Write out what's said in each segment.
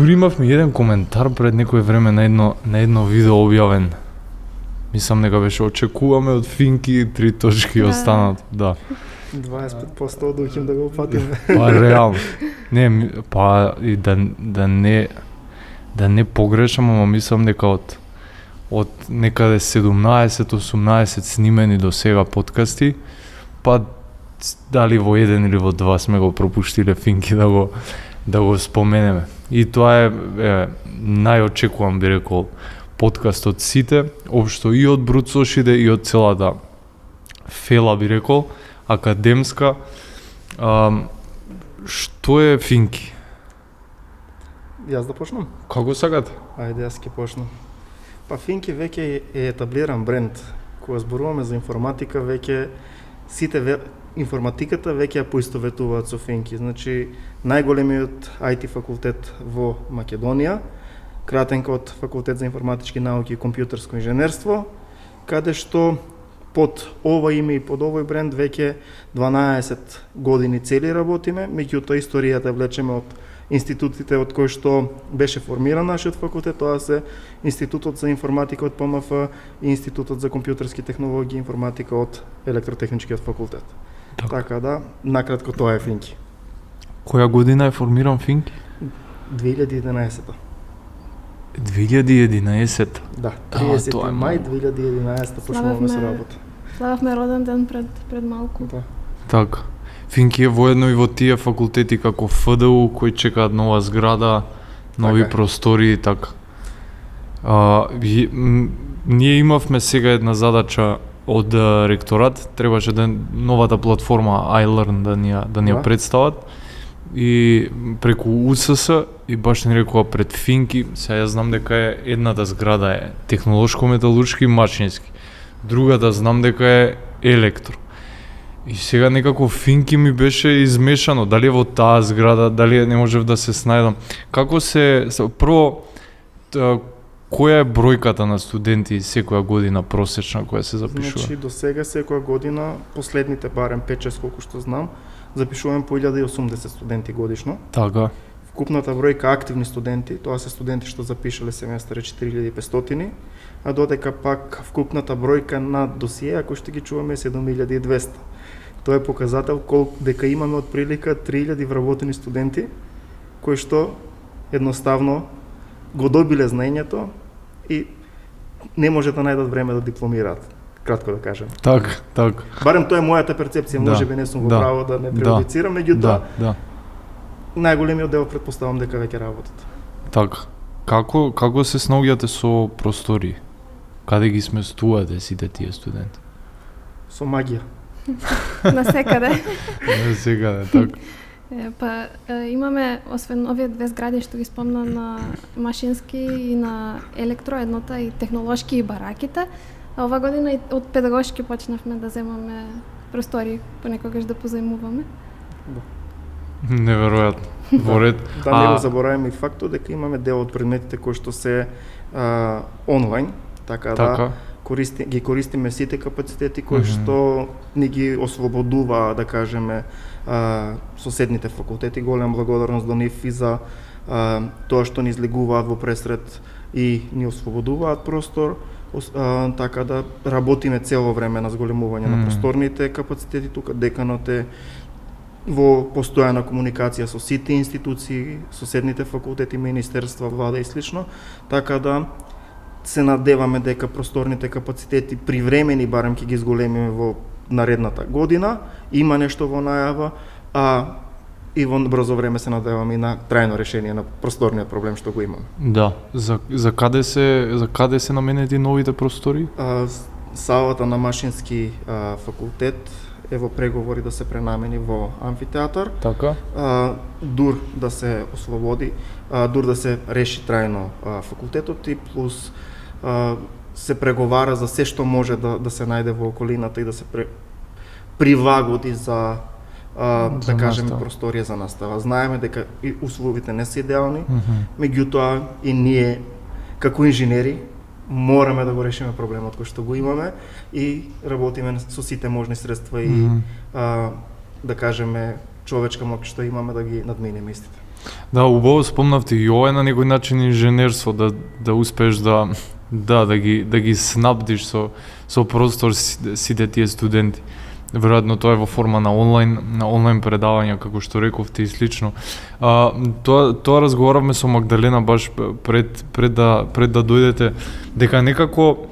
дури имавме еден коментар пред некој време на едно видео објавен. Мислам дека беше очекуваме од Финки 3 точки останат, да. 25% одухим да го опатиме. Па реално. Не, па и да не погрешам, ама мислам дека од некаде 17-18 снимени до сега подкасти, па дали во еден или во два сме го пропуштиле Финки да го споменеме. И тоа е најочекуван, би рекол, подкаст од сите, општо и од Бруцошиде и од целата фела, би рекол, академска. Што е Финки? Јас да почнам? Како сакате? Ајде, јас ќе почнам. Па Финки веќе е етаблиран бренд. Кога зборуваме за информатика, веќе информатиката веќе ја поистоветуваат со Финки. Значи, најголемиот IT факултет во Македонија, кратенка од Факултет за информатички науки и компјутерско инженерство, каде што под ова име и под овој бренд веќе 12 години цели работиме, меѓутоа историјата влечеме од институтите од кои што беше формиран нашиот факултет, тоа се Институтот за информатика од ПМФ и Институтот за компјутерски технологии и информатика од Електротехничкиот факултет. Така да, накратко тоа е Финки. Која година е формиран Финки? 2011-та. 2011? Да, 30 мај 2011 почнуваме со работа. Слававме роден ден пред малку. Да. Така. Финки е воедно и во тие факултети како ФДУ кои чекаат нова зграда, нови простори и така. Ние имавме сега една задача од ректорат, требаше новата платформа iLearn да ни ја представат и преку УСС и баш ни рекува пред Финки, сега јас знам дека е едната зграда е технолошко-металуршки и машински, другата знам дека е електро. И сега некако Финки ми беше измешано, дали е во таа зграда, дали не можев да се снајдам. Како прво, која е бројката на студенти секоја година просечна која се запишува? Значи, до сега секоја година, последните барем 5-6 колку што знам, запишуваме по 1080 студенти годишно. Така. Вкупната бројка активни студенти, тоа се студенти што запишале семестар е 4500, а додека пак вкупната бројка на досиеа кои што ги чуваме е 7200. Тоа е показател дека имаме од прилика 3000 вработени студенти кои што едноставно го добиле знаењето и не може да најдат време да дипломираат, кратко да кажем. Так. Барем тоа е мојата перцепција, можеби не сум во право да не преюдицирам, меѓутоа најголемиот дел претпоставам дека веќе работат. Така. Како се снаоѓате со простори? Каде ги сместувате сите тие студенти? Со магија. Насекаде. Насекаде, така. Па имаме, освен овие две згради што ги спомна на машински и на електро, едната и технолошки и бараките, а ова година и од педагошки почнавме да земаме простори, понекогаш да позајмуваме. Неверојатно. Во ред. Да, не го забораваме и фактот дека имаме дел од предметите кои што се онлайн, така да ги користиме сите капацитети кои што ни ги ослободува, да кажеме, соседните факултети. Голема благодарност до нив и за тоа што ни излегуваат во пресред и ни ослободуваат простор, така да работиме цело време на зголемување на просторните капацитети. Тука деканот е во постојана комуникација со сите институции, соседните факултети, министерства, влада и слично, така да се надеваме дека просторните капацитети привремени барем ќе ги зголемиме во наредната година. Има нешто во најава, и во брзо време се надеваме и на трајно решение на просторниот проблем што го имаме. Да, за каде се наменети новите простори? Салата на машински факултет е во преговори да се пренамени во амфитеатар. Така. Дур да се ослободи, дур да се реши трајно факултетот и плюс се преговара за се што може да се најде во околината и да се привагоди за да кажеме просторија за настава. Знаеме дека и условите не се идеални, меѓутоа и ние како инженери мораме да го решиме проблемот кој што го имаме и работиме со сите можни средства и да кажеме човечка моќ што имаме да ги надминеме истите. Да, убаво спомнавте и ова е на некој начин инженерство, да успееш да ги снабдиш со простор сите тие студенти. Веројатно тоа е во форма на онлайн предавања, како што рековте и слично. Тоа разговаравме со Магдалена баш пред да дојдете, дека некако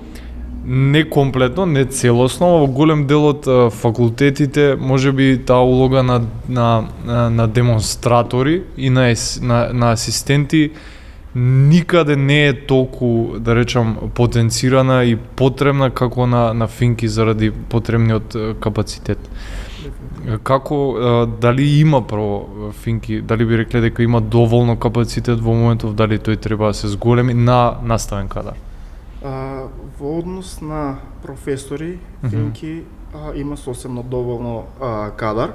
не комплетно, не целосно, во голем дел од факултетите можеби таа улога на демонстратори и на асистенти никаде не е толку, да речам, потенцирана и потребна како на финки заради потребниот капацитет. Како, дали има право финки, дали би рекле дека има доволно капацитет во моментов, дали тој треба да се зголеми на наставен кадар? Во однос на професори, финки има сосемно доволно кадар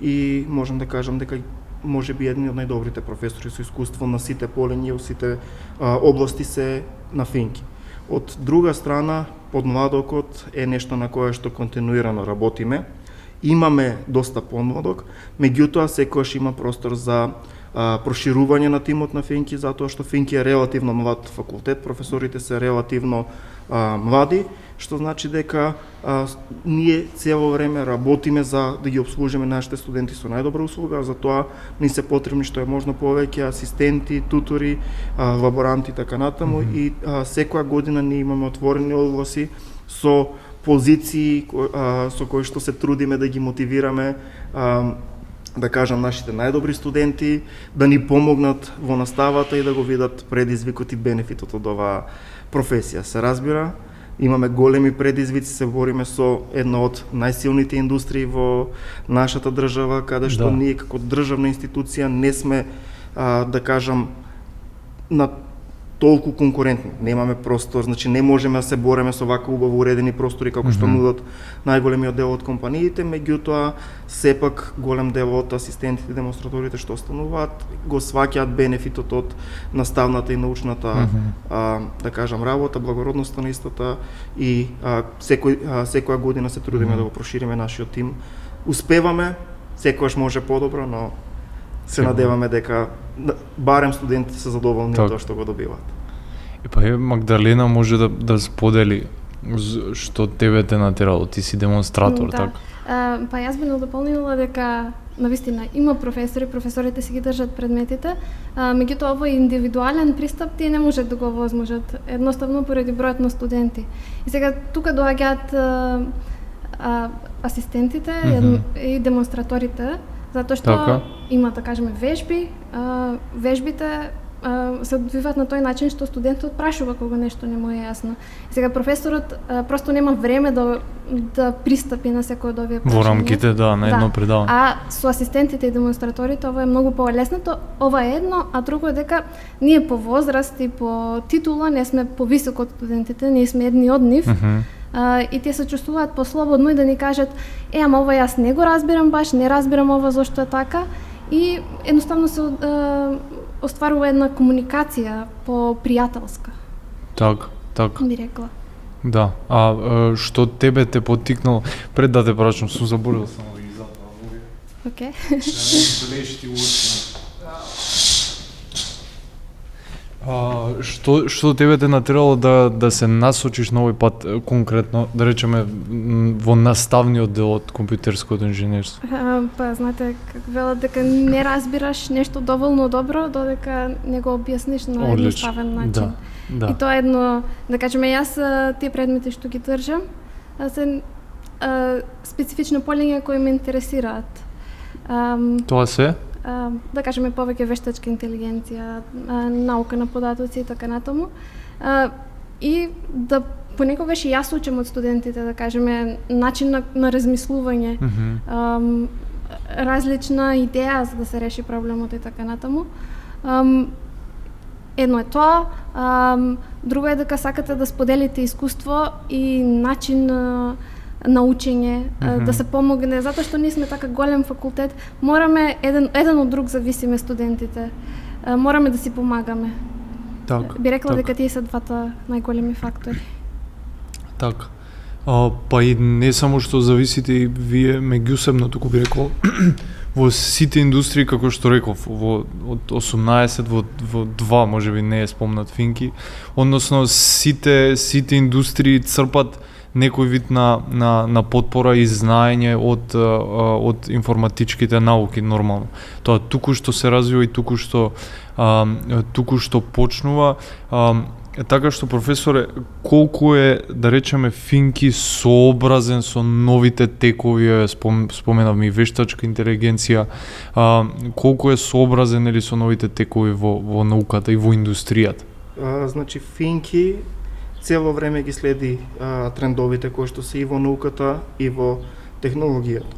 и можам да кажам дека може би едни од најдобрите професори со искуство на сите полиња, во сите области се на финки. Од друга страна, подмладокот е нешто на кое што континуирано работиме. Имаме доста подмладок, меѓутоа секогаш има простор за проширување на тимот на финки, затоа што финки е релативно млад факултет, професорите се релативно млади, што значи дека ние цело време работиме за да ги обслужиме нашите студенти со најдобра услуга, за тоа ни се потребни што е можно повеќе асистенти, тутори, лаборанти и така натаму и секоја година ние имаме отворени огласи со позиции со кои што се трудиме да ги мотивираме, да кажам, нашите најдобри студенти да ни помогнат во наставата и да го видат предизвикот и бенефитот од оваа професија. Се разбира, имаме големи предизвици, се бориме со една од најсилните индустрии во нашата држава, каде што ние како државна институција не сме, да кажам, на толку конкурентни. Немаме простор, значи не можеме да се бореме со вака убаво уредени простори како што нудат најголемиот дел од компаниите, меѓутоа сепак голем дел од асистентите и демонстраторите што остануваат го сваќаат бенефитот од наставната и научната да кажам работа, благородноста на истата и секоја година се трудиме да го прошириме нашиот тим. Успеваме, секогаш може подобро, но се надеваме дека барем студентите се задоволни од тоа што го добиваат. Па Магдалена може да сподели што тебе те натерало, ти си демонстратор, така? Па јас би надополнила дека навистина има професорите си ги држат предметите, меѓутоа овој индивидуален пристап тие не можат да го возможат, едноставно поради бројот на студенти. И сега тука доаѓаат асистентите и демонстраторите, затоа што има, да кажеме, вежби, вежбите се одвиваат на тој начин што студентот прашува кога нешто не му е јасно. Сега професорот просто нема време да пристапи на секој од овие прашања. Во рамките, на едно предавање. А со асистентите и демонстраторите ова е многу полеснато. Ова е едно, а друго е дека ние по возраст и по титула не сме повисоко од студентите, ние сме едни од нив. И тие се чувствуваат послободно и да ни кажат ама ова јас не го разбирам баш, не разбирам ова зошто е така и едноставно се остварува една комуникација по пријателска. Така. Би рекла. Да. А што тебе те поттикнало пред да те прашам, сум заборавил само да ги затворам овие. Океј. Блешти уочи. Што тебе те натерало да се насочиш на овој пат конкретно, да речеме во наставниот дел од компјутерското инженерство? Па знаете, како велат дека не разбираш нешто доволно добро додека не го објасниш на едноставен начин. Да. И тоа е едно, да кажеме, јас тие предмети што ги држам се специфично полиња кои ме интересираат. Тоа се? Да кажеме повеќе вештачка интелигенција, наука на податоци и така натаму. И да понекогаш и јас учам од студентите, да кажеме, начин на размислување, различна идеја за да се реши проблемот и така натаму. Едно е тоа, друго е дека сакате да споделите искуство и начин на учење, да се помогне, затоа што ние сме така голем факултет, мораме еден од друг зависиме студентите. Мораме да си помагаме. Би рекла дека тие се двата најголеми фактори. Па и не само што зависите и вие меѓусебно, туку би рекол, во сите индустрии, како што реков, од 18 во 2 можеби не е спомнат Финки, односно сите индустрии црпат некој вид на потпора и знаење од информатичките науки нормално. Тоа туку што се развива и туку што почнува. Така што, професоре, колку е, да речеме, Финки сообразен со новите текови, споменавме и вештачка интелигенција, колку е сообразен или со новите текови во науката и во индустријата? Значи, Финки цело време ги следи трендовите кои што се и во науката и во технологијата.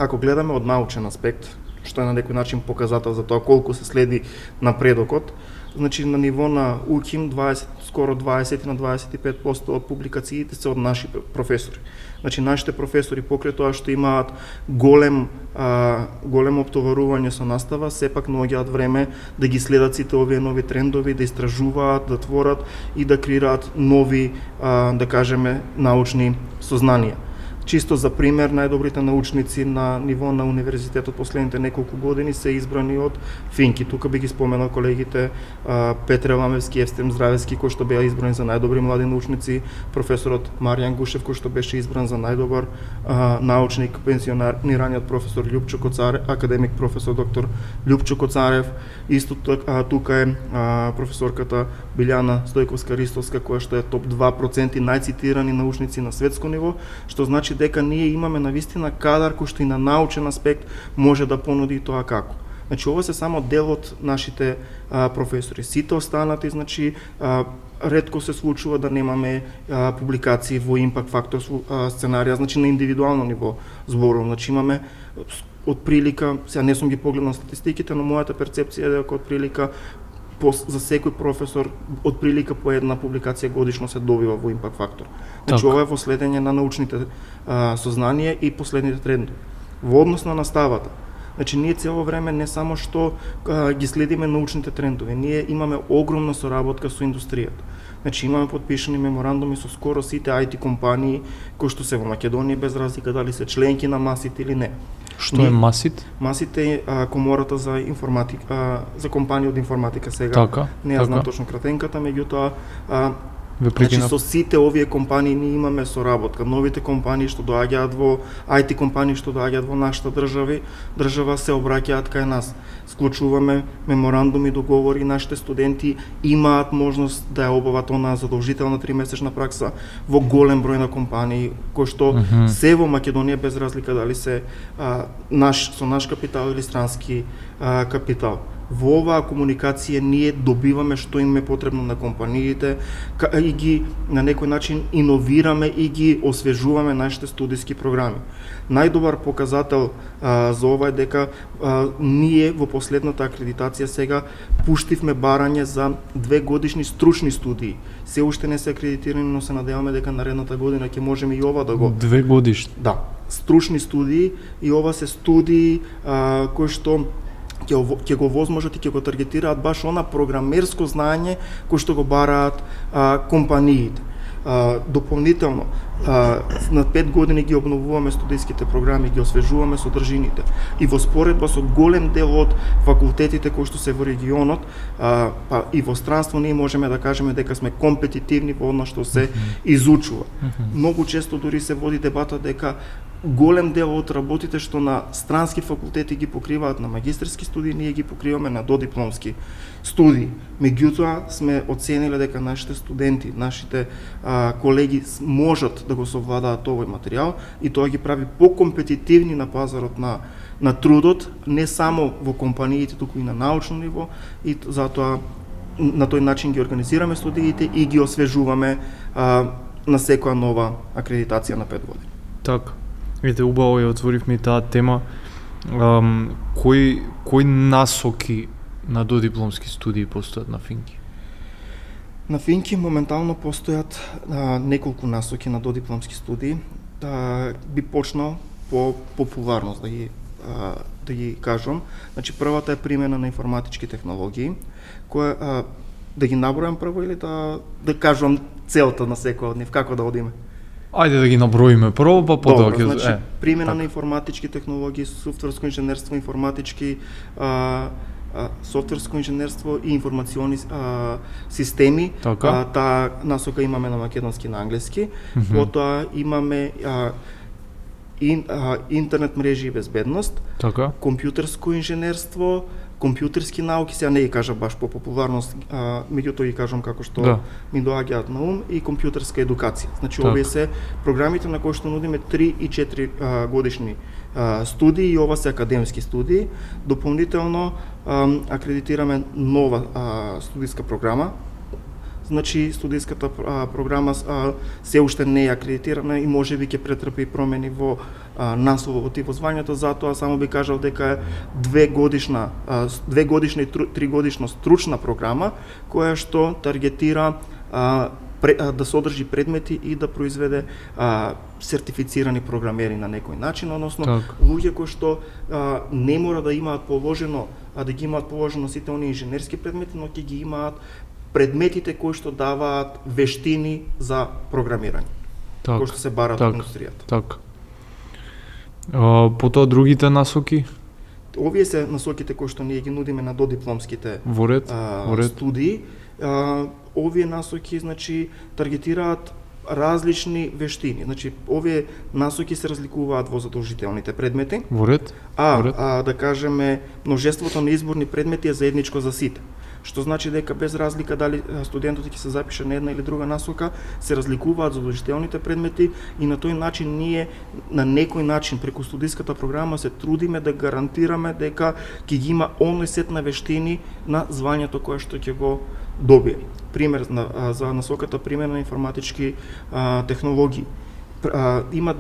Ако гледаме од научен аспект, што е на некој начин показател за тоа колку се следи напредокот, значи на ниво на УКИМ скоро 20 на 25% од публикациите се од наши професори. Значи нашите професори покрај тоа што имаат големо оптоварување со настава, сепак наоѓаат време да ги следат сите овие нови трендови, да истражуваат, да творат и да креираат нови, да кажеме, научни сознанија. Чисто за пример, најдобрите научници на ниво на универзитетот последните неколку години се избрани од Финки. Тука би ги споменал колегите Петре Ламевски, Евстем Здравевски, кои што беа избрани за најдобри млади научници, професорот Маријан Гушев, кој што беше избран за најдобар научник, пензионираниот професор Љупчо Коцарев, академик професор доктор Љупчо Коцарев, исто тука е професорката Билјана Стојковска-Ристовска, која што е топ 2% најцитирани научници на светско ниво, што значи дека ние имаме навистина кадар кој што и на научен аспект може да понуди тоа како. Значи ова се само дел од нашите професори. Сите останати, значи ретко се случува да немаме публикации во импакт фактор сценарија, значи на индивидуално ниво зборувам. Значи имаме од прилика, сега не сум ги погледнал статистиките, но мојата перцепција е дека од прилика за секој професор од прилика по една публикација годишно се добива во импакт фактор. Значи ова е во следење на научните сознанија и последните трендови. Во однос на наставата, значи ние цело време не само што ги следиме научните трендови, ние имаме огромна соработка со индустријата. Значи имаме подпишани меморандуми со скоро сите IT компании кои што се во Македонија, без разлика дали се членки на МАСИТ или не. Што е МАСИТ? МАСИТ е комората за информатика, за компании од информатика сега. Така, не ја знам точно кратенката, меѓутоа Значи со сите овие компании ние имаме соработка. Новите компании што доаѓаат во IT компании што доаѓаат во нашата држава се обраќаат кај нас. Склучуваме меморандуми, договори, нашите студенти имаат можност да ја обават онаа задолжителна 3-месечна пракса во голем број на компании кои што се во Македонија, без разлика дали се со наш капитал или странски капитал. Во оваа комуникација ние добиваме што им е потребно на компаниите и ги на некој начин иновираме и ги освежуваме нашите студиски програми. Најдобар показател за ова е дека ние во последната акредитација сега пуштивме барање за 2 годишни стручни студии. Се уште не се акредитирани, но се надеваме дека наредната година ќе можеме и ова да го 2 годишни. Да, стручни студии и ова се студии кои што ќе го возможат и ќе го таргетираат баш она програмерско знаење кој што го бараат компаниите. Дополнително, на 5 години ги обновуваме студиските програми, ги освежуваме содржините и во споредба со голем дел од факултетите кои што се во регионот, па и во странство ние можеме да кажеме дека сме компетитивни во она што се изучува. Многу често дури се води дебата дека голем дел од работите што на странски факултети ги покриваат на магистерски студии, ние ги покриваме на додипломски студии. Меѓутоа сме оцениле дека нашите студенти, нашите колеги можат да го совладаат овој материјал и тоа ги прави покомпетитивни на пазарот на трудот, не само во компаниите, туку и на научно ниво, и затоа на тој начин ги организираме студиите и ги освежуваме на секоја нова акредитација на 5 години. Така. Ете, убаво ја отворивме и таа тема. Кои насоки на додипломски студии постојат на Финки? На Финки моментално постојат неколку насоки на додипломски студии. Би почнал по популарност да ги кажам. Значи првата е примена на информатички технологии, која да ги набројам прво или да кажам целта на секој од нив, како да одиме? Ајде да ги наброиме прво, па потоа Добро, значи примена така. на информатички технологии, софтверско инженерство, информатички софтверско инженерство и информациони системи. Така. Таа насока имаме на македонски и на англиски. Потоа имаме интернет мрежи и безбедност, Така. компјутерско инженерство, компјутерски науки, сега не ги кажа баш по популарност, меѓутоа ги кажам како што ми доаѓаат на ум, и компјутерска едукација. Значи овие се програмите на кои што нудиме 3 и 4 годишни студии, и ова се академски студии. Дополнително акредитираме нова студиска програма. Значи студиската програма се уште не е акредитирана и можеби ќе претрпи промени во насловот и во звањето, затоа само би кажал дека е 2 годишна и 3 годишна стручна програма која што таргетира да содржи предмети и да произведе сертифицирани програмери на некој начин, односно луѓе кои што не мора да имаат положено, да ги имаат положено сите оние инженерски предмети, но ќе ги имаат предметите кои што даваат вештини за програмирање, кои што се барат од индустријата. Така. Потоа другите насоки? Овие се насоките кои што ние ги нудиме на додипломските студии. Овие насоки, значи, таргетираат различни вештини. Значи, овие насоки се разликуваат во задолжителните предмети. Да кажеме, множеството на изборни предмети е заедничко за сите. Што значи дека без разлика дали студентот ќе се запише на една или друга насока, се разликуваат задолжителните предмети и на тој начин ние на некој начин преку студиската програма се трудиме да гарантираме дека ќе ги има оној сет на вештини на звањето кое што ќе го добие. Пример за насоката пример на информатички технологии. Има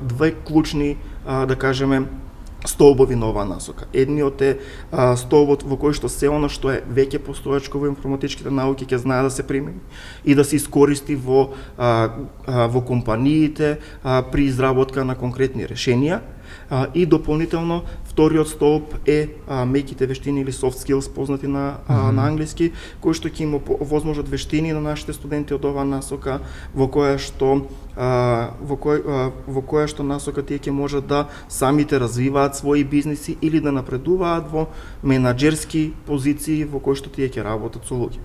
две клучни, да кажеме, столбови на оваа насока. Едниот е столбот во кој што се оно што е веќе постоечко во информатичките науки ќе знае да се примени и да се искористи во компаниите при изработка на конкретни решенија. И дополнително вториот столб е меките вештини или soft skills, познати на англиски, кои што ќе им возможат вештини на нашите студенти од оваа насока, во која што насока тие ќе можат да самите развиваат своји бизниси или да напредуваат во менаџерски позиции во кои што тие ќе работат со луѓе.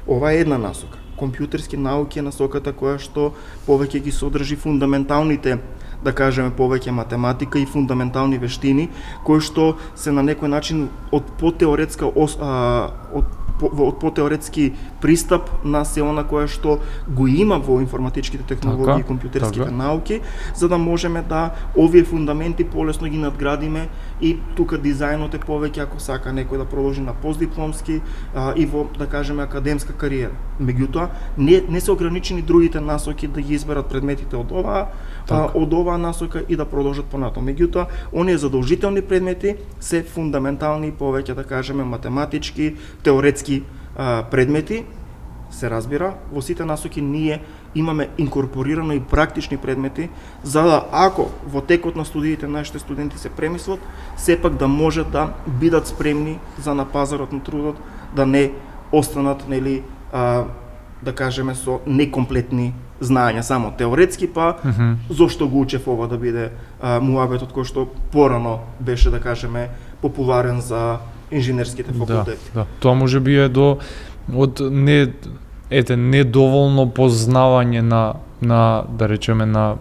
Ова е една насока. Компјутерски науки е насоката која што повеќе ги содржи фундаменталните, да кажеме, повеќе математика и фундаментални вештини, кои што се на некој начин од потеоретски пристап на се она кое што го има во информатичките технологии и компјутерските науки, за да можеме да овие фундаменти полесно ги надградиме и тука дизајнот е повеќе ако сака некој да продолжи на постдипломски и во, да кажеме, академска кариера. Меѓутоа, не се ограничени другите насоки да ги изберат предметите од оваа насока и да продолжат понатаму. Меѓутоа, оние задолжителни предмети се фундаментални повеќе, да кажеме, математички, теоретски предмети. Се разбира, во сите насоки ние имаме инкорпорирано и практични предмети, за да ако во текот на студиите нашите студенти се премислат, сепак да можат да бидат спремни за на пазарот на трудот, да не останат, нели, да кажеме, со некомплетни знаења, само теоретски, па зошто го учев ова да биде муабетот кој што порано беше, да кажеме, популарен за инженерските факултети. Да. Тоа може би е недоволно познавање на да речеме на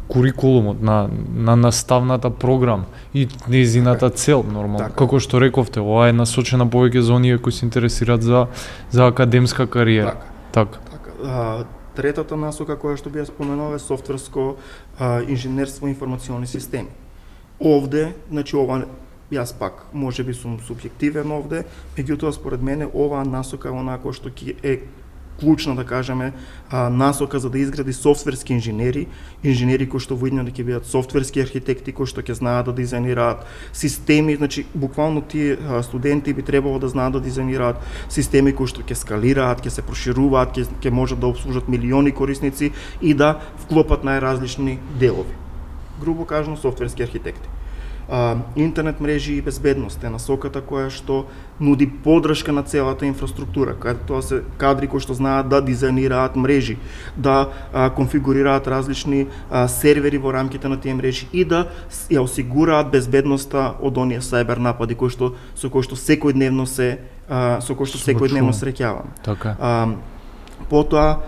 курикулумот, на наставната програма и нејзината цел нормално. Како што рековте, ова е насочена повеќе за оние кои се интересираат за академска кариера. Така. Третата насока која што би ја споменала е софтверско инженерство и информациони системи. Овде, значи ова јас пак можеби сум субјективен овде, меѓутоа според мене оваа насока е онаа која што е клучна, да кажеме, насока за да изгради софтверски инженери кои што во иднина ќе бидат софтверски архитекти кои што ќе знаат да дизајнираат системи, значи буквално тие студенти би требало да знаат да дизајнираат системи кои што ќе скалираат, ќе се прошируваат, ќе можат да обслужат милиони корисници и да вклопат најразлични делови. Грубо кажано, софтверски архитекти. интернет мрежи и безбедност е насоката која што нуди поддршка на целата инфраструктура, каде тоа се кадри кои што знаат да дизајнираат мрежи, да конфигурираат различни сервери во рамките на тие мрежи и да ја осигураат безбедноста од оние сајбер напади со кои што секојдневно се среќаваме. Така. Потоа,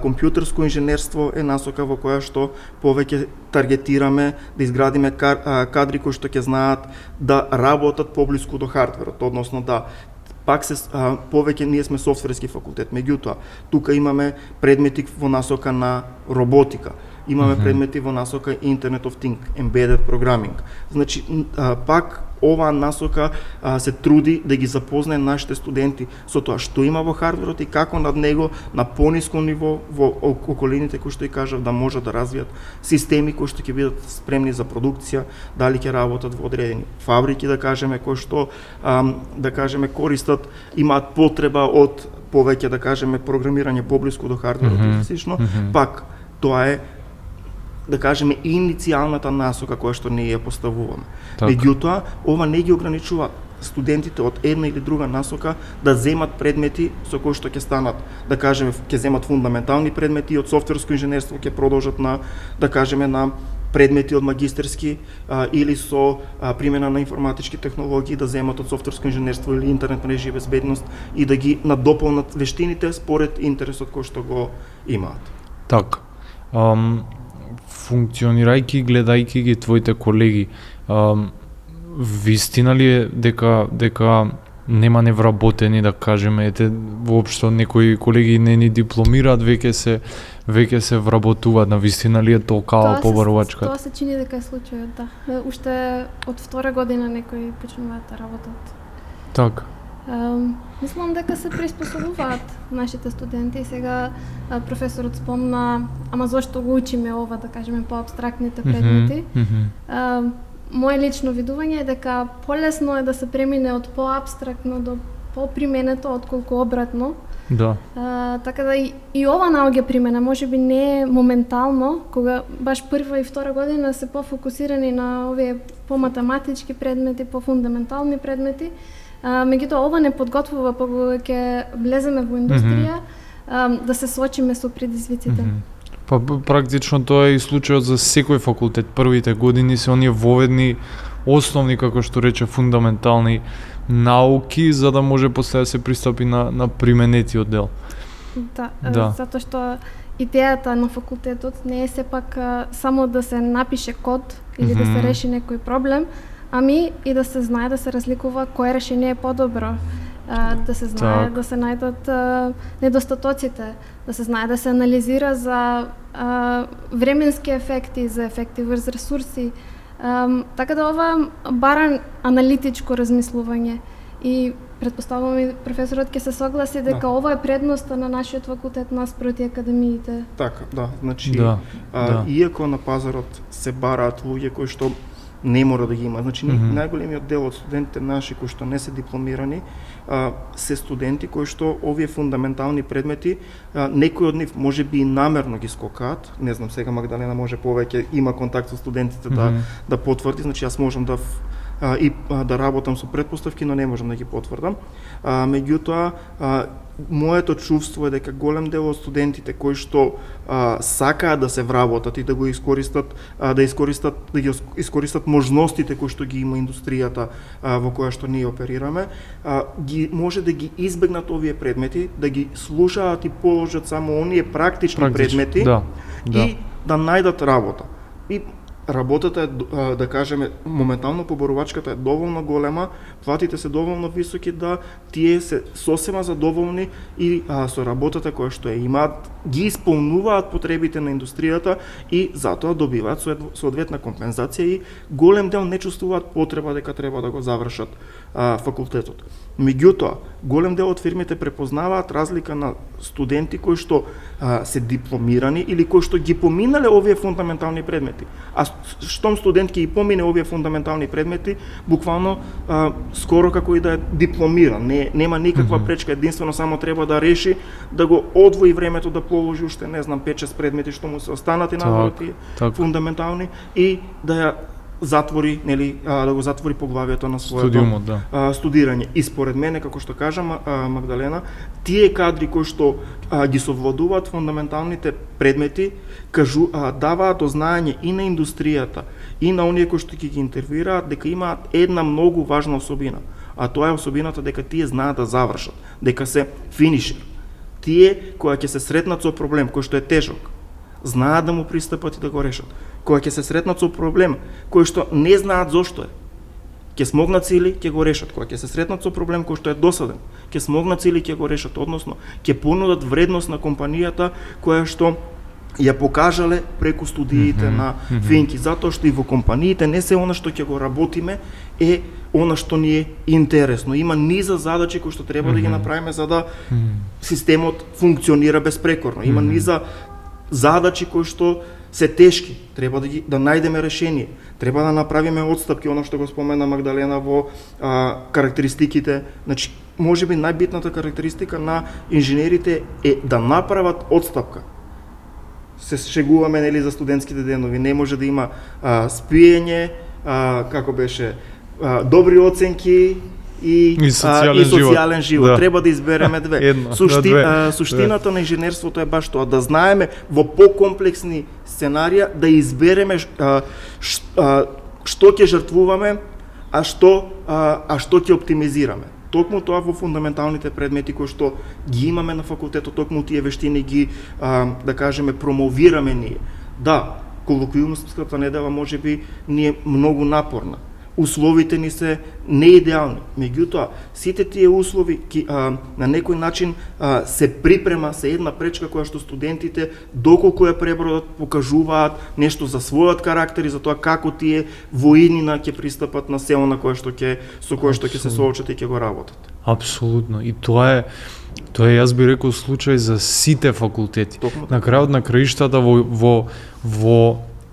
компјутерско инженерство е насока во која што повеќе таргетираме да изградиме кадри кои што ќе знаат да работат поблиску до хардверот, односно да пак се повеќе ние сме софтверски факултет, меѓутоа тука имаме предмети во насока на роботика. Имаме предмети во насока Internet of Things, Embedded Programming. Значи, пак оваа насока се труди да ги запознае нашите студенти со тоа што има во хардверот и како над него на пониско ниво во околините кои што и кажав да можат да развијат системи кои што ќе бидат спремни за продукција, дали ќе работат во одредени фабрики, да кажеме, кои што да кажеме користат, имаат потреба од повеќе, да кажеме, програмирање поблиску до хардверот и слично, пак тоа е, да кажеме, иницијалната насока која што ние ја поставуваме. Меѓутоа, ова не ги ограничува студентите од една или друга насока да земат предмети со кои што ќе станат, да кажеме, ќе земат фундаментални предмети и од софтверско инженерство ќе продолжат на, да кажеме, на предмети од магистерски или со примена на информатички технологии да земат од софтверско инженерство или интернет мрежи и безбедност и да ги надополнат вештините според интересот кој што го имаат. Така. Функционирајќи, гледајќи ги твоите колеги, вистина ли е дека нема невработени, да кажеме, ете воопшто некои колеги не ни дипломираат, веќе се вработуваат, на вистина ли е толкава побарувачка? Тоа се чини дека е случајот, да. Уште од втора година некои почнуваат да работат. Така. Мислам дека се приспособуваат нашите студенти и сега професорот спомна, ама зошто го учиме ова, да кажеме, по абстрактните предмети. Моje лично видување е дека полесно е да се премине од поабстрактно до поприменето отколку обратно. Да. Така да и ова наоѓа примена, можеби не е моментално, кога баш прва и втора година се пофокусирани на овие поматематички предмети, пофундаментални предмети. Меѓутоа ова не подготвува кога ќе влеземе во индустрија да се соочиме со предизвиците. Па практично тоа е и случајот за секој факултет. Првите години се оние воведни основни, како што рече, фундаментални науки за да може после да се пристапи на применетиот дел. Да. Затоа што идејата на факултетот не е сепак само да се напише код или да се реши некој проблем, ами и да се знае да се разликува кое решение е подобро, да се знае да се најдат недостатоците, да се знае да се анализира за временски ефекти, за ефекти врз ресурси. Така да ова бара аналитичко размислување и претпоставувам и професорот ќе се согласи дека ова е предноста на нашиот факултет наспроти академиите. Така, да, значи иако на пазарот се бараат луѓе кои што не мора да ги има. Значи, најголемиот дел од студентите наши кои што не се дипломирани се студенти кои што овие фундаментални предмети, некои од нив можеби и намерно ги скокаат. Не знам, сега Магдалена може повеќе, има контакт со студентите да потврди, значи јас можам да работам со претпоставки, но не можам да ги потврдам. Меѓутоа, моето чувство е дека голем дел од студентите кои што сакаат да се вработат и да го искористат, да искористат можностите кои што ги има индустријата во која што ние оперираме, може да ги избегнат овие предмети, да ги слушаат и положат само оние практични предмети и да најдат работа. И работата е, да кажеме, моментално поборувачката е доволно голема, платите се доволно високи да тие се сосема задоволни и со работата која што ја имаат, ги исполнуваат потребите на индустријата и затоа добиваат соодветна компензација и голем дел не чувствуваат потреба дека треба да го завршат факултетот. Меѓутоа, голем дел од фирмите препознаваат разлика на студенти кои што се дипломирани или кои што ги поминале овие фундаментални предмети. А штом студент ќе ги помине овие фундаментални предмети, буквално скоро како и да е дипломиран, нема никаква пречка, единствено само треба да реши да го одвои времето да положи уште, не знам, 5-6 предмети што му се останати на фундаментални и да ја затвори, нели, да го затвори поглавието на своето Студиумот, да. Студирање. И според мене, како што кажа Магдалена, тие кадри кои што ги совладуваат фундаменталните предмети, даваат дознаење и на индустријата, и на оние кои што ги интервјуираат, дека имаат една многу важна особина, а тоа е особината дека тие знаат да завршат, дека се финишер. Тие кои ќе се сретнат со проблем кој што е тежок, знаат да му пристапат и да го решат. Кои ќе се сретнат со проблем кој што не знаат зошто е, ќе смогнат се или ќе го решат. Кога ќе се сретнат со проблем кој што е досаден, ќе смогнат се или ќе го решат, односно ќе понудат вредност на компанијата која што ја покажале преку студиите на Финки, затоа што и во компаниите не се она што ќе го работиме е она што ни е интересно. Има низа задачи кои што треба да ги направиме за да системот функционира безпрекорно. Има низа задачи кои што се тешки, треба да најдеме решение, треба да направиме отстапки, оно што го спомена Магдалена во карактеристиките. Значи, можеби најбитната карактеристика на инженерите е да направат отстапка. Се шегуваме, нели, за студентските денови, не може да има спиење, како беше, добри оценки и социјален живот. Да. Треба да избереме две. Суштината на инженерството е баш тоа, да знаеме во покомплексни сценарија да избереме што ќе жртвуваме, а што ќе оптимизираме. Токму тоа во фундаменталните предмети кои што ги имаме на факултетот, токму тие вештини ги, да кажеме, промовираме ние. Да, колоквиумската недела можеби ни е многу напорна. Условите ни се неидеални. Меѓутоа, сите тие услови на некој начин се припрема, се една пречка која што студентите, доколку ја пребродат, покажуваат нешто за својот карактер и за тоа како тие во иднина ќе пристапат на се она со кое што ќе се соочат и ќе го работат. Апсолутно. И тоа е, јас би рекол, случај за сите факултети. На крајот на краиштата во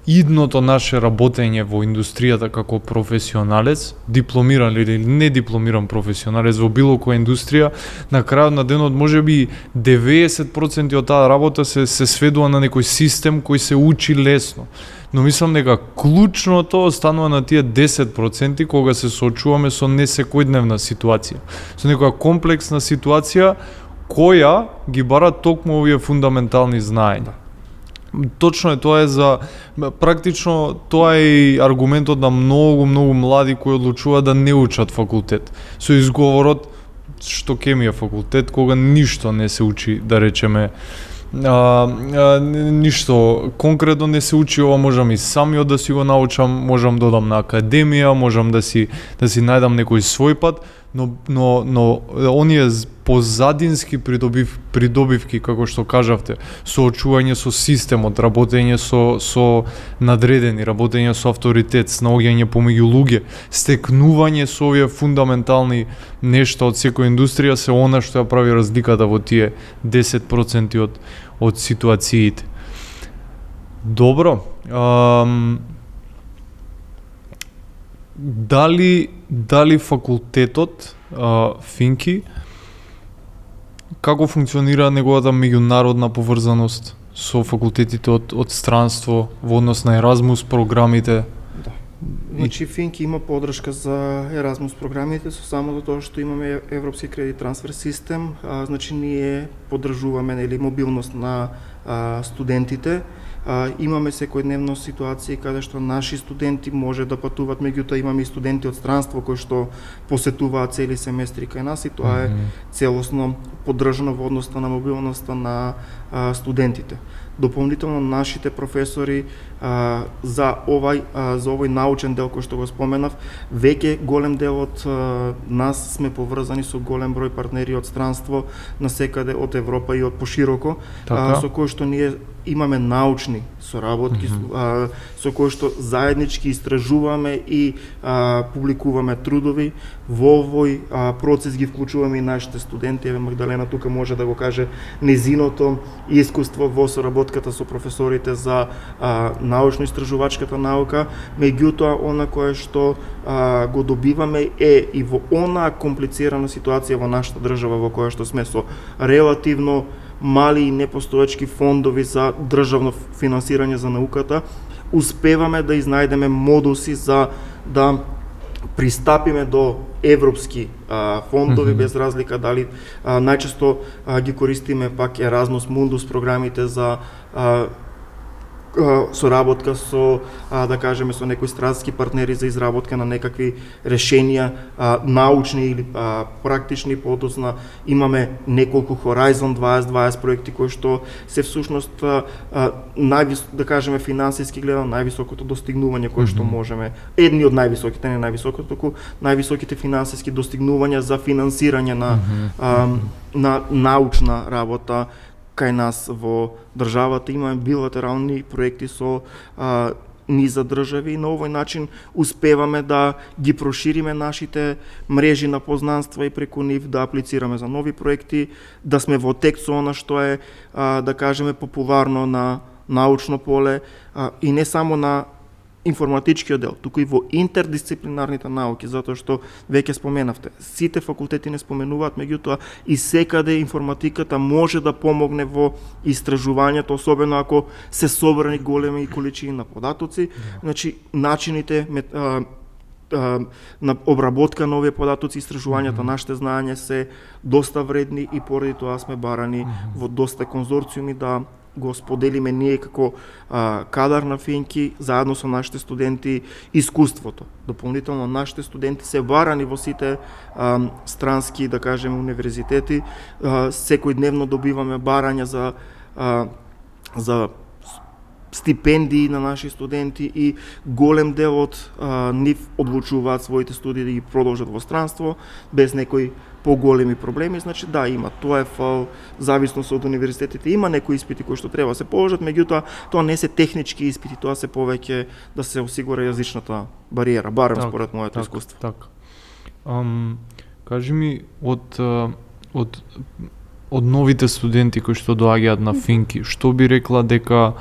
идното наше работење во индустријата како професионалец, дипломиран или не дипломиран професионалец во било која индустрија, на крајот на денот можеби 90% од таа работа се сведува на некој систем кој се учи лесно. Но мислам дека клучното останува на тие 10% кога се соочуваме со несекојдневна ситуација, со некоја комплексна ситуација која ги бара токму овие фундаментални знаења. Точно е, тоа е за практично тоа е и аргументот на многу млади кои одлучуваат да не учат факултет. Со изговорот што ке ми е факултет кога ништо не се учи, да речеме, ништо конкретно не се учи, ова можам и самиот да си го научам, можам да одам на академија, можам да си најдам некој свој пат, но оние позадински придобивки, како што кажавте, соочување со системот, работење со надредени, работење со авторитет, снаоѓање помеѓу луѓе, стекнување со овие фундаментални нешта од секоја индустрија се она што ја прави разликата во тие 10% од ситуациите. Добро. Дали факултетот Финки, како функционира неговата меѓународна поврзаност со факултетите од странство во однос на Еразмус програмите? Да. Значи Финки има поддршка за Еразмус програмите со самото тоа што имаме Европски кредит трансфер систем, значи ние поддржуваме, нели, мобилност на студентите. Имаме секојдневно ситуации каде што наши студенти може да патуваат, меѓутоа имаме и студенти од странство кои што посетуваат цели семестри кај нас и тоа е целосно поддржано во односта на мобилноста на студентите. Дополнително нашите професори за овој научен дел кој што го споменав, веќе голем дел од нас сме поврзани со голем број партнери од странство насекаде од Европа и од пошироко, со кои што ние имаме научни соработки, со кои што заеднички истражуваме и публикуваме трудови. Во овој процес ги вклучуваме и нашите студенти. Еве Магдалена тука може да го каже незиното искуство во соработката со професорите за научно-истражувачката наука, меѓутоа она кое што го добиваме е и во онаа комплицирана ситуација во нашата држава во која што сме со релативно мали и непостоечки фондови за државно финансирање за науката, успеваме да изнајдеме модуси за да пристапиме до европски фондови, без разлика дали најчесто ги користиме пак Erasmus Mundus програмите за соработка со, да кажеме, со некои странски партнери за изработка на некакви решенија, научни или практични, подоцна имаме неколку Horizon 2020 проекти кои што се всушност да кажеме финансиски гледано највисокото достигнување кое што можеме, едни од највисоките, не највисокото, туку највисоките финансиски достигнувања за финансирање на научна работа кај нас во државата. Имаме билатерални проекти со низа држави и на овој начин успеваме да ги прошириме нашите мрежи на познанства и преку нив да аплицираме за нови проекти, да сме во текст со она што е, да кажеме, популарно на научно поле и не само на информатичкиот дел, туку и во интердисциплинарните науки, затоа што веќе споменавте, сите факултети не споменуваат, меѓутоа и секаде информатиката може да помогне во истражувањето, особено ако се собрани големи количини на податоци, значи начините на обработка на овие податоци, истражувањата, нашите знаења се доста вредни и поради тоа сме барани во доста конзорциуми да го споделиме ние како кадар на Финки заедно со нашите студенти искуството. Дополнително нашите студенти се барани во сите странски, да кажеме, универзитети. Секојдневно добиваме барања за стипендии на наши студенти и голем дел од нив одлучуваат своите студии да ги продолжат во странство без некои поголеми проблеми. Значи да, има TOEFL, зависно од универзитетите, има некои испити кои што треба да се положат, меѓутоа тоа не се технички испити, тоа се повеќе да се осигура јазичната бариера, барем според моето искуство. Така. Кажи ми од новите студенти кои што доаѓаат на Финки, што би рекла дека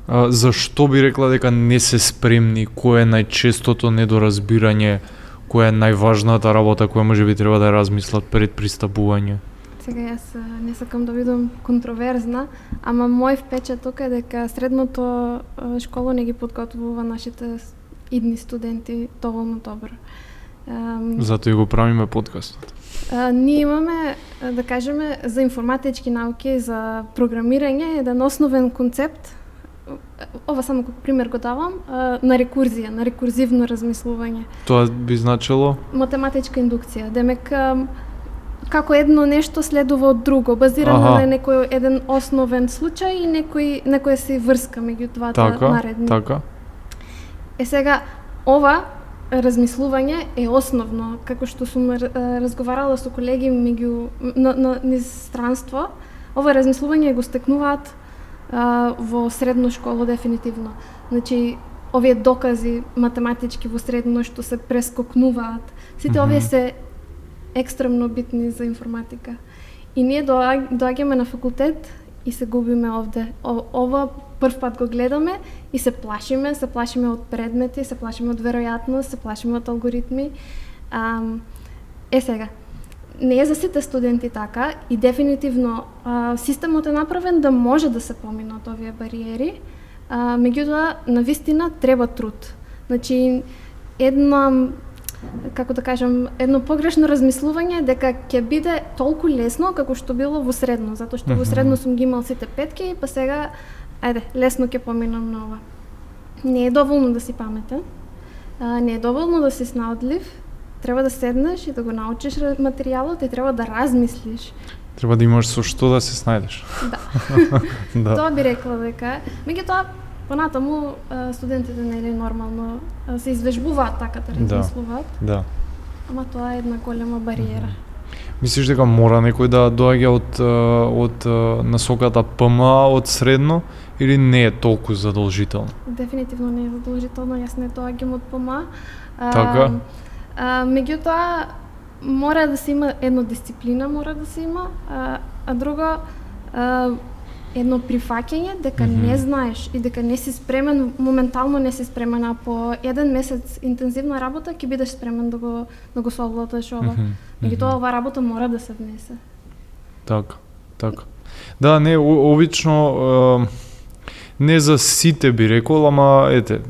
зашто би рекла дека не се спремни, кое е најчестото недоразбирање, која е најважната работа која можеби треба да ја размислат пред пристапување? Сега јас не сакам да бидам контроверзна, ама мој впечаток е дека средното школа не ги подготвува нашите идни студенти доволно добро. Затоа и го правиме подкастот. Ние имаме, да кажеме, за информатички науки, за програмирање, еден основен концепт, ова само како пример го давам, на рекурзија, на рекурзивно размислување. Тоа би значило? Математичка индукција. Демек, како едно нешто следува од друго, базирано на некој еден основен случај и некоја си врска меѓу двата наредни. Така. Сега, ова размислување е основно, како што сум разговарала со колеги на низ странство, ова размислување го стекнуваат во средно школа дефинитивно. Значи, овие докази математички во средно што се прескокнуваат, сите овие се екстремно битни за информатика. И ние доаѓаме на факултет и се губиме овде. Ова прв пат го гледаме и се плашиме од предмети, се плашиме од веројатност, се плашиме од алгоритми. Сега, не е за сите студенти така и дефинитивно системот е направен да може да се поминат овие бариери, меѓутоа навистина треба труд. Значи едно погрешно размислување дека ќе биде толку лесно како што било во средно, затоа што во средно сум ги имал сите петки, па сега лесно ќе поминам на ова. Не е доволно да си паметен, не е доволно да си снаодлив. Треба да седнеш и да го научиш материјалот и треба да размислиш. Треба да имаш со што да се снајдеш. Да. Тоа би рекла дека. Меѓутоа, понатаму студентите нели нормално се извежбуваат така да размислуваат. Да. Ама тоа е една голема бариера. Мислиш дека мора некој да доаѓа од насоката ПМА од средно или не е толку задолжително? Дефинитивно не е задолжително, јас не доаѓам од ПМА. Така. Меѓутоа, мора да се има едно дисциплина, мора да се има, а друго едно прифаќање дека не знаеш и дека не си спремен, моментално не си спремен, а по еден месец интензивна работа ќе бидеш спремен да го совладаш ова. Меѓутоа, ова работа мора да се внесе. Така. Да, не, обично Не за сите би рекол, ама ете,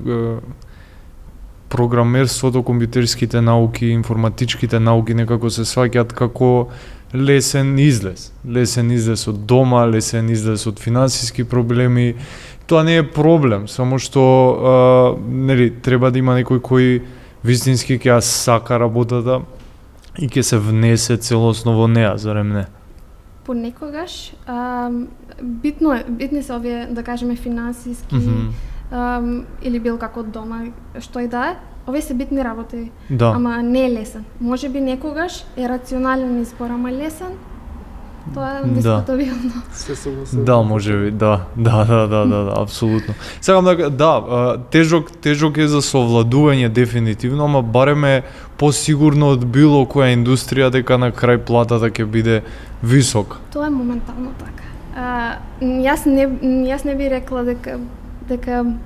програмерството, компјутерските науки, информатичките науки некако се сваќаат како лесен излез. Лесен излез од дома, лесен излез од финансиски проблеми. Тоа не е проблем, само што нели треба да има некој кој вистински ќе ја сака работата и ќе се внесе целосно во неа, зарем не? Понекогаш битни се овие, да кажеме, финансиски или било како од дома, што и да е. Овие се битни работи, Да. ама не е лесен. Може би некогаш е рационален избор, ама лесен, тоа е дискутабилно. Се согласувам. Да, можеби, да, апсолутно. Сакам тежок е за совладување дефинитивно, ама барем е посигурно од било која индустрија дека на крај платата ќе биде висока. Тоа е моментално така. Јас не би рекла дека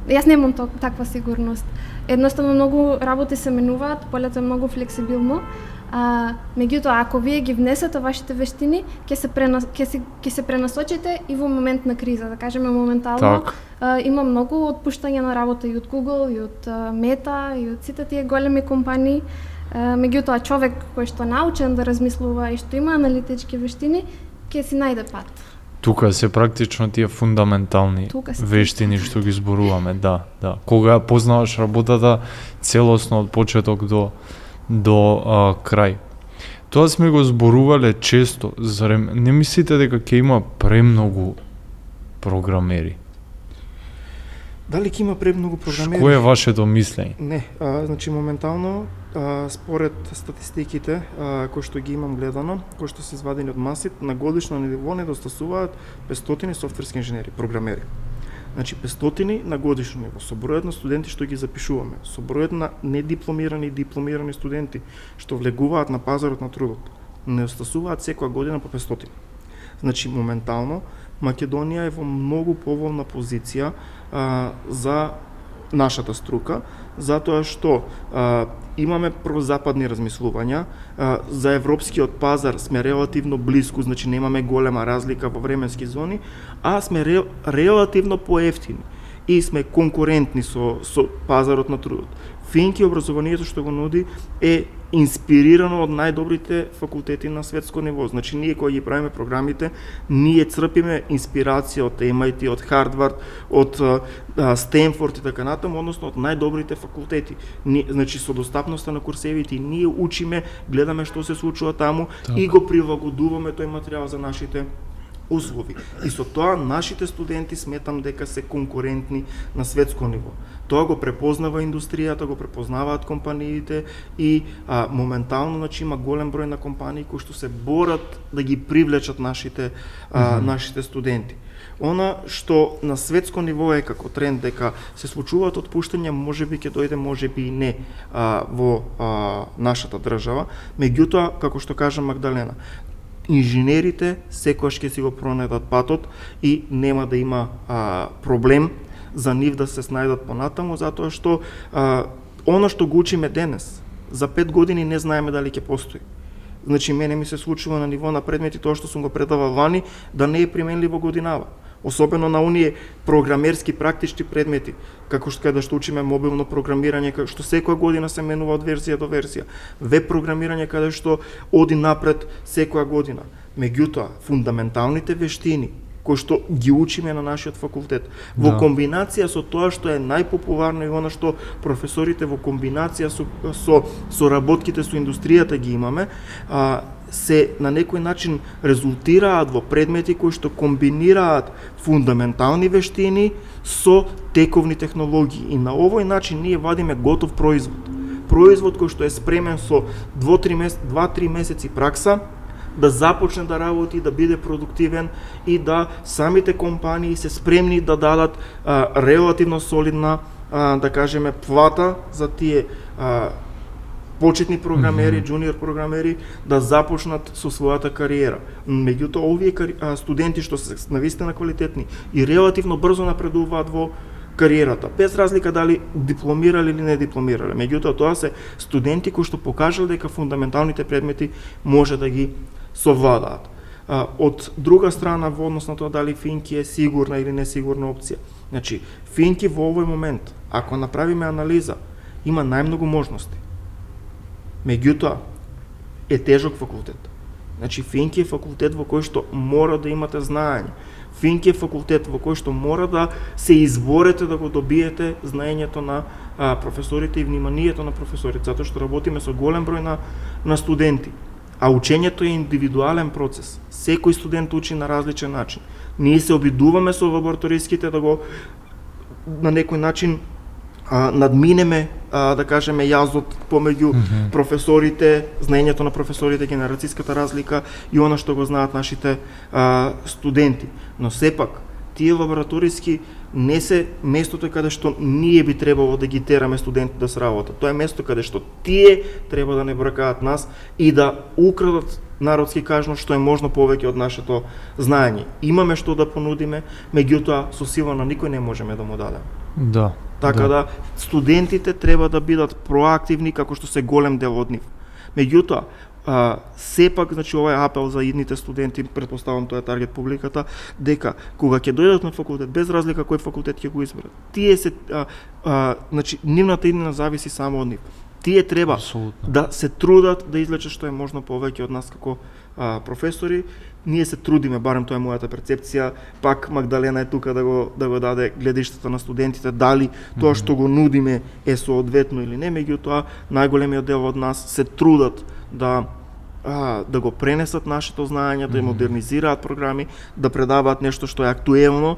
јас немам таква сигурност. Едноставно многу работи се менуваат, полето е многу флексибилно. Меѓутоа, ако вие ги внесете вашите вештини, ќе се пренасочите и во момент на криза, да кажеме моментално. Има многу отпуштање на работа и од Google, и од Meta, и од сите тие големи компании. Меѓутоа, човек кој што научен да размислува и што има аналитички вештини, ќе си најде пат. Тука се практично тие фундаментални вештини што ги зборуваме, да. Кога ја познаваш работата целосно од почеток до крај. Тоа сме го зборувале често, зарем не мислите дека ќе има премногу програмери? Дали ќе има премногу програмери? Кој е вашето мислење? Не, значи моментално според статистиките кои што ги имам гледано, кои што се извадени од МАСИТ, на годишно ниво недостасуваат 500 софтверски инженери, програмери. Значи 500 на годишно ниво, со бројот на студенти што ги запишуваме, со бројот на недипломирани и дипломирани студенти што влегуваат на пазарот на трудот, недостасуваат секоја година по 500. Значи моментално Македонија е во многу поволна позиција за нашата струка, затоа што имаме прозападни размислувања, за европскиот пазар сме релативно блиску, значи немаме голема разлика во временски зони, а сме релативно поевтини и сме конкурентни со пазарот на трудот. Финки образованието што го нуди е инспирирано од најдобрите факултети на светско ниво. Значи ние кога ги правиме програмите, ние црпиме инспирација од MIT, од Харвард, од Стенфорд и така натаму, односно од најдобрите факултети. Значи со достапноста на курсевите ние учиме, гледаме што се случува таму и го прилагодуваме тој материјал за нашите услови. И со тоа нашите студенти сметам дека се конкурентни на светско ниво. Тоа го препознава индустријата, го препознаваат компаниите и моментално значи има голем број на компании кои што се борат да ги привлечат нашите студенти. Она што на светско ниво е како тренд дека се случуваат отпуштања, можеби ќе дојде, можеби и не во нашата држава, меѓутоа како што кажа Магдалена, инженерите секогаш ќе си го пронајдат патот и нема да има проблем за нив да се снајдат понатаму, затоа што она што го учиме денес, за 5 години не знаеме дали ќе постои. Значи, мене ми се случува на ниво на предмети тоа што сум го предавал вани, да не е применливо годинава. Особено на оние програмерски практични предмети, како што каде што учиме мобилно програмирање, како што секоја година се менува од верзија до верзија. Веб програмирање каде што оди напред секоја година. Меѓутоа, фундаменталните вештини кои што ги учиме на нашиот факултет, во комбинација со тоа што е најпопуларно и она што професорите во комбинација со работките со индустријата ги имаме, се на некој начин резултираат во предмети кои што комбинираат фундаментални вештини со тековни технологии. И на овој начин ние вадиме готов производ. Производ кој што е спремен со 2-3 месеци пракса, да започне да работи, да биде продуктивен и да самите компании се спремни да дадат релативно солидна, да кажеме, плата за тие почетни програмери, джуниор програмери, да започнат со својата кариера. Меѓутоа, овие студенти што се навистина квалитетни и релативно брзо напредуваат во кариерата, без разлика дали дипломирале или не дипломирале. Меѓутоа, тоа се студенти кои што покажале дека фундаменталните предмети може да ги совладаат. Од друга страна, во однос на тоа дали Финки е сигурна или несигурна опција. Значи, Финки во овој момент, ако направиме анализа, има најмногу можности. Меѓутоа, е тежок факултет. Значи, Финки е факултет во кој што мора да имате знаење. Финки е факултет во кој што мора да се изборете да го добиете знаењето на професорите и вниманието на професорите, затоа што работиме со голем број на студенти. А учењето е индивидуален процес. Секој студент учи на различен начин. Ние се обидуваме со лабораториските да го на некој начин надминеме, да кажеме, јазот помеѓу професорите, знаењето на професорите, генерацијската разлика и она што го знаат нашите студенти. Но сепак, тие лабораториски не се местото каде што ние би требало да ги тераме студентите да сработат. Тоа е место каде што тие треба да не бркаат нас и да украдат, народски кажано, што е можно повеќе од нашето знаење. Имаме што да понудиме, меѓутоа со сила на никој не можеме да му дадеме. Да. Така да студентите треба да бидат проактивни како што се голем дел од нив. Меѓутоа, сепак, значи, ова е апел за идните студенти, претпоставам тоа е таргет публиката, дека кога ќе дојдат на факултет, без разлика кој факултет ќе го изберат, тие се, значи, нивната иднина зависи само од нив. Тие треба да се трудат да излечат што е можно повеќе од нас како професори. Ние се трудиме, барем тоа е мојата перцепција, пак Магдалена е тука да го даде гледиштето на студентите, дали тоа што го нудиме е соодветно или не, меѓутоа најголемиот дел од нас се трудат да го пренесат нашето знаење, да модернизираат програми, да предаваат нешто што е актуелно,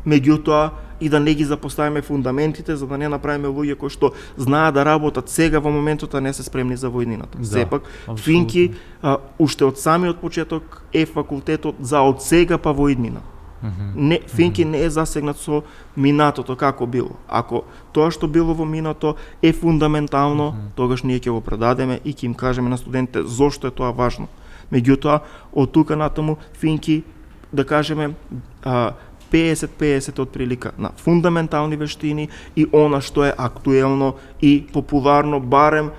меѓутоа и да не ги запоставиме фундаментите, за да не направиме луѓе кои што знаат да работат сега во моментот, а не се спремни за војнината. Сепак, Финки уште од самиот почеток е факултетот за од сега па во иднина. Финки не е засегнат со минатото како било. Ако тоа што било во минато е фундаментално, тогаш ние ќе го предадеме и ќе им кажеме на студентите зошто е тоа важно. Меѓутоа, од тука натаму Финки, да кажеме, 50-50 од прилика на фундаментални вештини и она што е актуелно и популарно, барем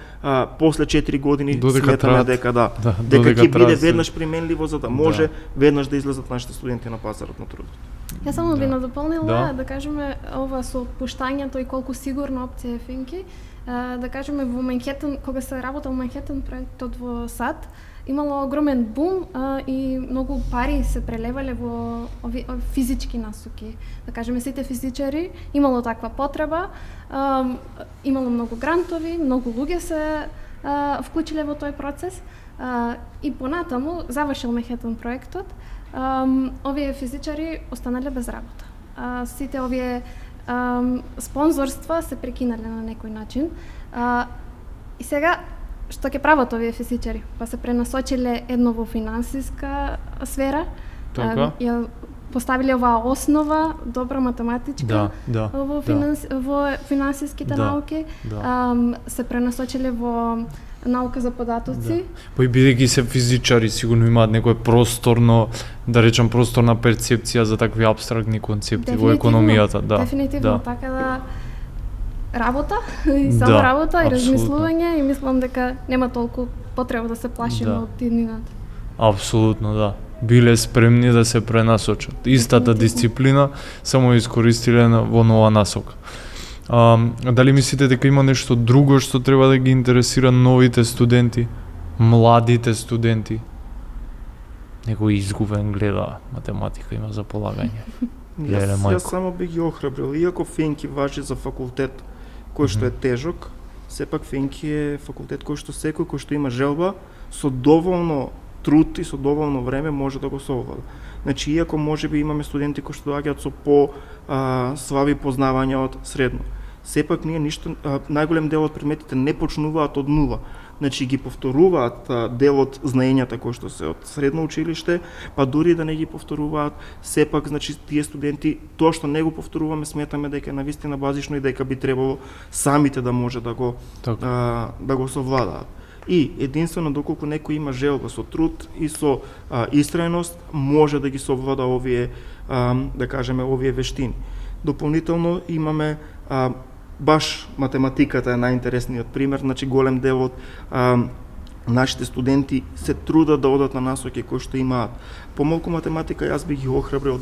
после 4 години сметаме дека дека ќе биде веднаш применливо за да може веднаш да излезат нашите студенти на пазарот на трудот. Ја само би надополнила да кажеме ова со отпуштањето и колку сигурна опција е Финки. Да кажеме во Манхетен, кога се работел Манхетен проектот во САД, имало огромен бум и многу пари се прелевале во физички насоки. Да кажеме, сите физичари имало таква потреба, имало многу грантови, многу луѓе се вклучиле во тој процес и понатаму завршил Манхетен проектот, овие физичари останале без работа. Сите овие спонзорства се прекинале на некој начин. И сега што ќе прават овие физичари? Па се пренасочиле едно во финансиска сфера, ја поставиле оваа основа, добра математичка во финансиските науки, се пренасочиле во наука за податоци. Па и бидејќи се физичари, сигурно имаат некој просторно, да речам, просторна перцепција за такви апстрактни концепти во економијата. Дефинитивно, така да работа, и само работа и размислување и мислам дека нема толку потреба да се плашиме од иднината. Апсолутно, да. Биле спремни да се пренасочат. Истата дисциплина, само искористиле во нова насока. Дали мислите дека има нешто друго што треба да ги интересира новите студенти, младите студенти? Некој изгубен гледа математика, има за полагање. Јас само би ги охрабрил, иако Финки важи за факултет кој што е тежок, сепак Финки е факултет кој што секој кој што има желба со доволно труд и со доволно време може да го совлада. Значи, иако можеби имаме студенти кои што доаѓаат со слаби познавања од средно, сепак ние ништо, најголем дел од предметите не почнуваат од нула. Значи ги повторуваат дел од знаењата кои што се од средно училиште, па дури да не ги повторуваат, сепак, значи, тие студенти, тоа што не го повторуваме, сметаме дека е навистина базично и дека би требало самите да може да го совладаат. И единствено доколку некој има желба со труд и со истрајност, може да ги совлада овие, да кажеме, овие вештини. Дополнително имаме баш математиката е најинтересниот пример, значи голем дел од нашите студенти се трудат да одат на насоки кои што имаат помалку математика, јас би ги охрабрил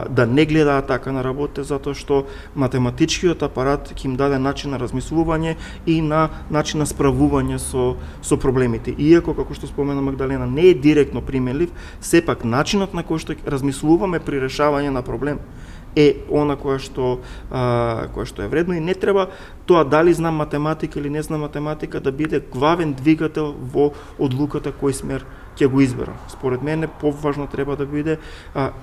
да не гледаат така на работите, затоа што математичкиот апарат ќе им даде начин на размислување и на начин на справување со проблемите. Иако, како што спомена Магдалена, не е директно применлив, сепак начинот на кој што размислуваме при решавање на проблем е она кое што е вредно и не треба тоа дали знам математика или не знам математика да биде главен двигател во одлуката кој смер ќе го изберам. Според мене поважно треба да биде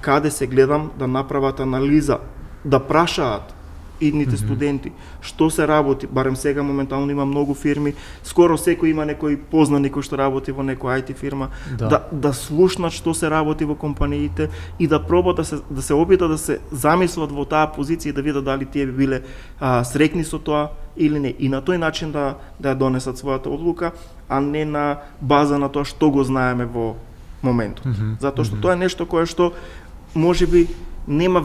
каде се гледам да направат анализа, да прашаат идните студенти што се работи, барем сега моментално има многу фирми, скоро секој има некој познани кој што работи во некоја IT фирма, да слушнат што се работи во компаниите и да пробат да се обидат да се замислат во таа позиција и да видат дали тие би биле среќни со тоа или не. И на тој начин да ја донесат својата одлука, а не на база на тоа што го знаеме во моментот. Затоа што тоа е нешто кое што можеби нема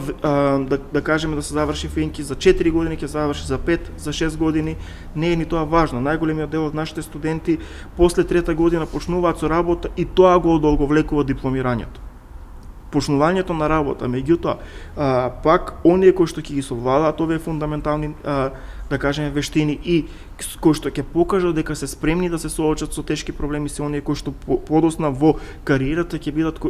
да кажеме да се заврши финки за 4 години, ќе заврши за 5, за 6 години, не е ни тоа важно. Најголемиот дел од нашите студенти после трета година почнуваат со работа и тоа го одолговлекува дипломирањето. Почнувањето на работа, меѓутоа, пак оние кои што ќе ги совладаат овие фундаментални да кажеме вештини и кои што ќе покажат дека се спремни да се соочат со тешки проблеми, се оние кои што подосна во кариерата ќе бидат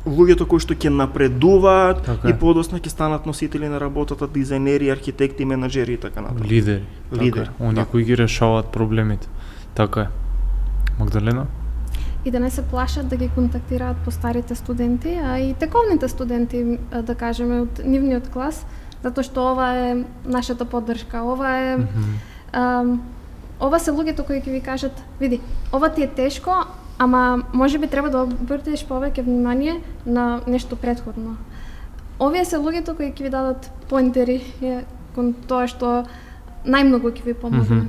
луѓето кои што ќе напредуваат и подосна ќе станат носители на работата, дизајнери, архитекти, менаџери и така натаму. Лидери. Оние кои ги решаваат проблемите. Така е. Магдалена? И да не се плашат да ги контактираат постарите студенти, а и тековните студенти, да кажеме, од нивниот клас, затоа што ова е нашата поддршка. Ова се луѓето кои ќе ви кажат, види, ова ти е тешко, ама можеби треба да обртиш повеќе внимание на нешто претходно. Овие се луѓето кои ќе ви дадат поинтери кон тоа што најмногу ќе ви помогне.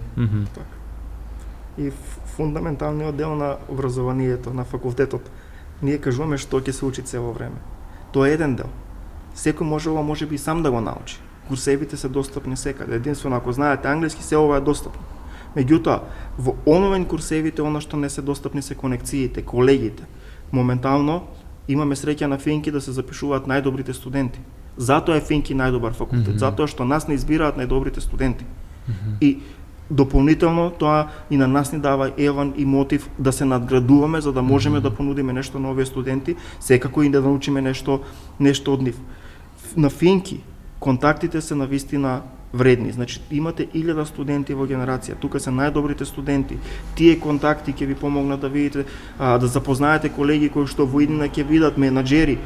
И фундаменталниот дел на образованието на факултетот, ние кажуваме што ќе се учи цело време. Тоа е еден дел. Секој можеби и сам да го научи. Курсевите се достапни секаде. Единствено ако знаете англиски, се ова е достапно. Меѓутоа, во онлайн курсевите, она што не се достапни се конекциите, колегите. Моментално имаме среќа на Финки да се запишуваат најдобрите студенти. Затоа е Финки најдобар факултет, затоа што нас не избираат најдобрите студенти. И дополнително тоа и на нас ни дава елан и мотив да се надградуваме за да можеме да понудиме нешто на овие студенти, секако и да научиме нешто од нив. На Финки контактите се навистина вредни. Значи имате 1000 студенти во генерација. Тука се најдобрите студенти. Тие контакти ќе ви помогнат да видите, да запознаете колеги кои што во иднина ќе бидат менаџери,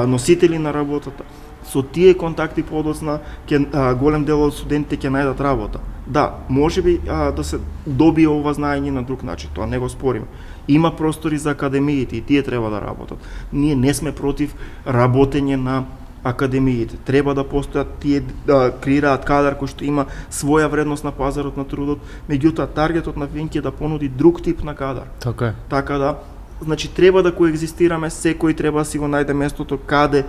носители на работата. Со тие контакти подоцна голем дел од студентите ќе најдат работа. Да, можеби да се добие ова знаење на друг начин, тоа не го спориме. Има простори за академиите и тие треба да работат. Ние не сме против работење на академиите. Треба да постојат тие да креираат кадар кој што има своја вредност на пазарот на трудот, меѓутоа таргетот на Финки е да понуди друг тип на кадар. Така е. Така да, значи треба да коегзистираме, секој треба да си го најде местото каде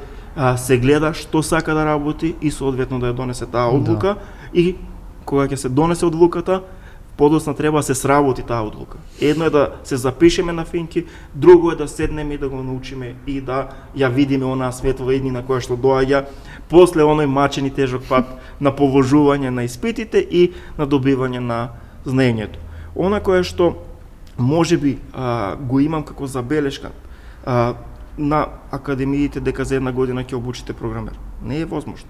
се гледа што сака да работи и соодветно да ја донесе таа одлука и кога ќе се донесе одлуката, подоцна треба да се сработи таа одлука. Едно е да се запишеме на Финки, друго е да седнеме и да го научиме и да ја видиме онаа светло иднина која што доаѓа после оној мачен и тежок пат на положување на испитите и на добивање на знаењето. Она кое што можеби го имам како забелешка на академиите дека за една година ќе обучите програмер. Не е возможно.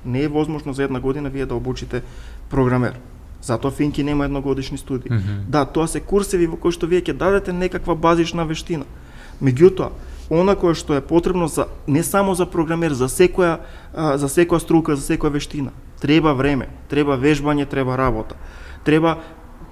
Не е возможно за една година вие да обучите програмер. Затоа Финки нема едногодишни студии. Да, тоа се курсеви во кои што вие ќе дадете некаква базична вештина. Меѓутоа, она кое што е потребно за не само за програмер, за секоја струка, за секоја вештина, треба време, треба вежбање, треба работа. Треба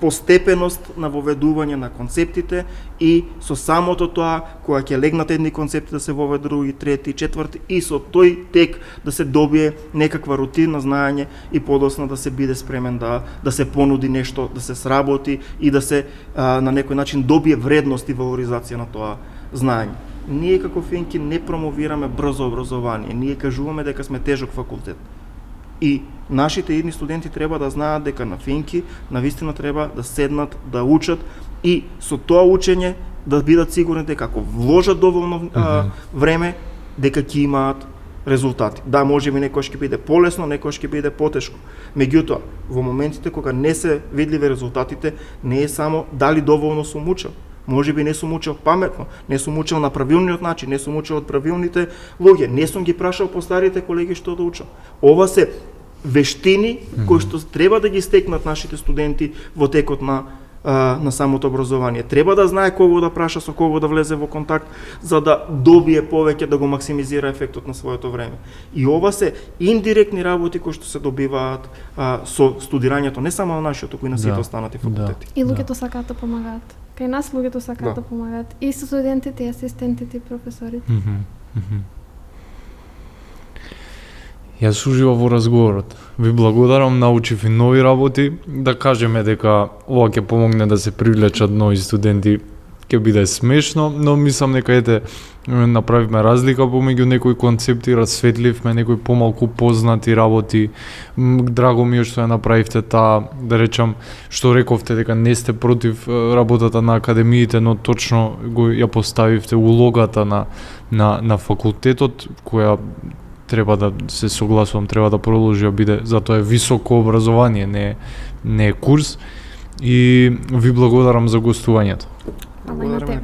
постепеност на воведување на концептите и со самото тоа, кога ќе легнат едни концепти да се воведат други, трети, четврти и со тој тек да се добие некаква рутина знаење и подоцна да се биде спремен да се понуди нешто, да се сработи и да се на некој начин добие вредност и валоризација на тоа знаење. Ние како Финки не промовираме брзо образование, ние кажуваме дека сме тежок факултет. И нашите идни студенти треба да знаат дека на финки навистина треба да седнат, да учат и со тоа учење да бидат сигурни дека ако вложат доволно време, дека ќе имаат резултати. Да, можеби некојаш ќе биде полесно, некојаш ќе биде потешко. Меѓутоа, во моментите кога не се видливи резултатите, не е само дали доволно сум учел. Можеби не сум учел паметно, не сум учел на правилниот начин, не сум учел од правилните луѓе, не сум ги прашал по старите колеги што да учам. Ова се вештини кои што треба да ги стекнат нашите студенти во текот на самото образование. Треба да знае кого да праша, со кого да влезе во контакт, за да добие повеќе, да го максимизира ефектот на своето време. И ова се индиректни работи кои што се добиваат со студирањето, не само на нашиот, туку и на сите останати факултети. И луѓето сакаат да помагаат. Кај нас луѓето сакаат да помагаат. И со студентите, и асистентите, и професорите. Јас уживав во разговорот. Ви благодарам, научив и нови работи. Да кажеме дека ова ќе помогне да се привлечат нови студенти. Ќе биде смешно, но мислам дека ете направивме разлика помеѓу некои концепти, расветливме некои помалку познати работи. Драго ми е што ја направивте таа, да речам, што рековте дека не сте против работата на академиите, но точно ја поставивте улогата на факултетот, која треба да се согласувам, треба да продолжи да биде, затоа е високо образование, не е курс. И ви благодарам за гостувањето. Благодарам на